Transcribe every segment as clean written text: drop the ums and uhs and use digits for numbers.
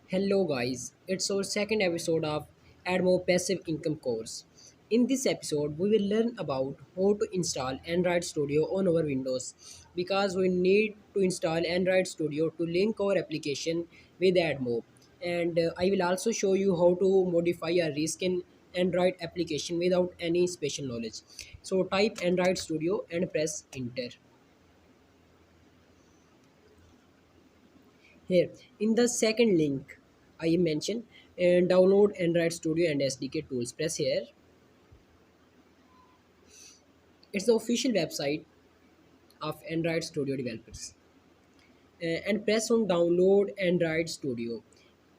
Hello guys, it's our second episode of Admob Passive Income course. In this episode, we will learn about how to install Android Studio on our Windows because we need to install Android Studio to link our application with Admob. And I will also show you how to modify a reskin Android application without any special knowledge. So type Android Studio and press enter. Here, in the second link, I mentioned and download Android Studio and SDK tools. Press here. It's the official website of Android Studio developers. And press on download Android Studio.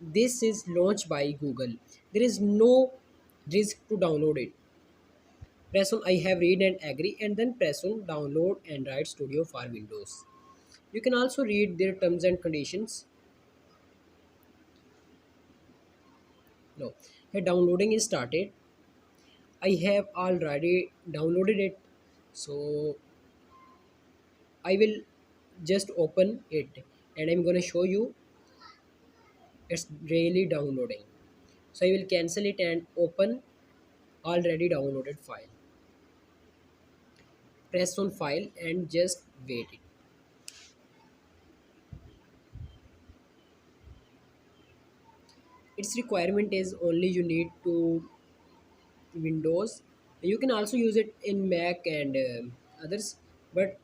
This is launched by Google. There is no risk to download it. Press on I have read and agree and then press on download Android Studio for Windows. You can also read their terms and conditions. No, here downloading is started. I have already downloaded it, so I will just open it and I'm gonna show you it's really downloading. So I will cancel it and open already downloaded file. Press on file and just wait it. Its requirement is only you need to Windows. You can also use it in Mac and others, but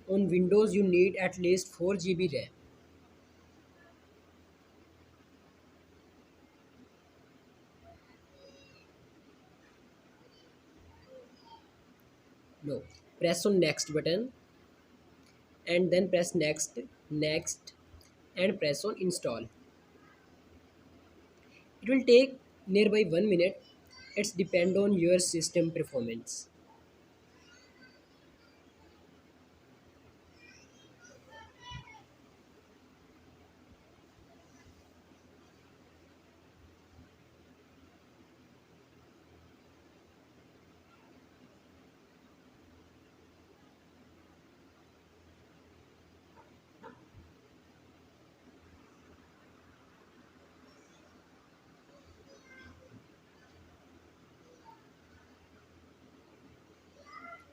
on Windows you need at least 4 GB RAM. No, press on next button and then press next and press on install. It will take nearby 1 minute. It's depend on your system performance.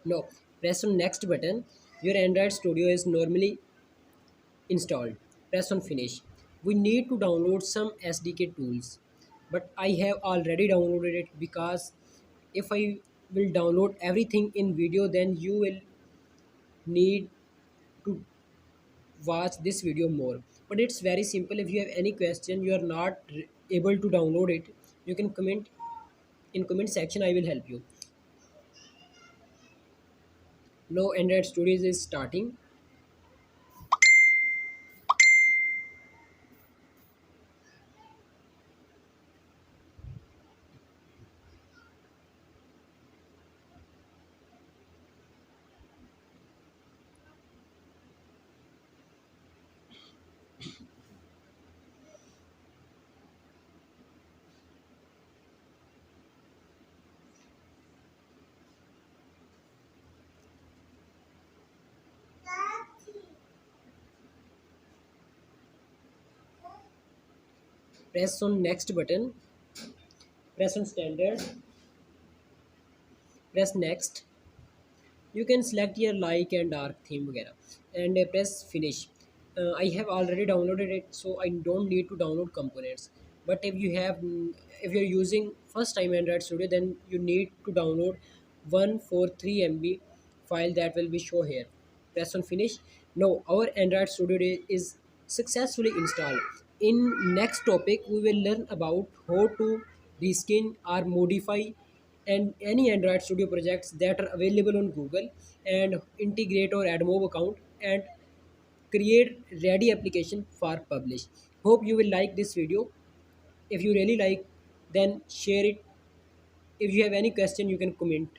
No, press on next button. Your Android Studio is normally installed. Press on finish. We need to download some SDK tools, but I have already downloaded it because if I will download everything in video, then you will need to watch this video more. But it's very simple. If you have any question, you are not able to download it, you can comment in comment section. I will help you. Now Android Studios is starting. Press on next button. Press on standard. Press next. You can select your light and dark theme वगैरह and press finish. I have already downloaded it, so I don't need to download components. But if you're using first time Android Studio, then you need to download 143 MB file that will be show here. Press on finish. Now our Android Studio is successfully installed. In next topic we will learn about how to reskin or modify and any Android Studio projects that are available on Google and integrate our Admob account and create ready application for publish. Hope you will like this video. If you really like, then share it. If you have any question, you can comment.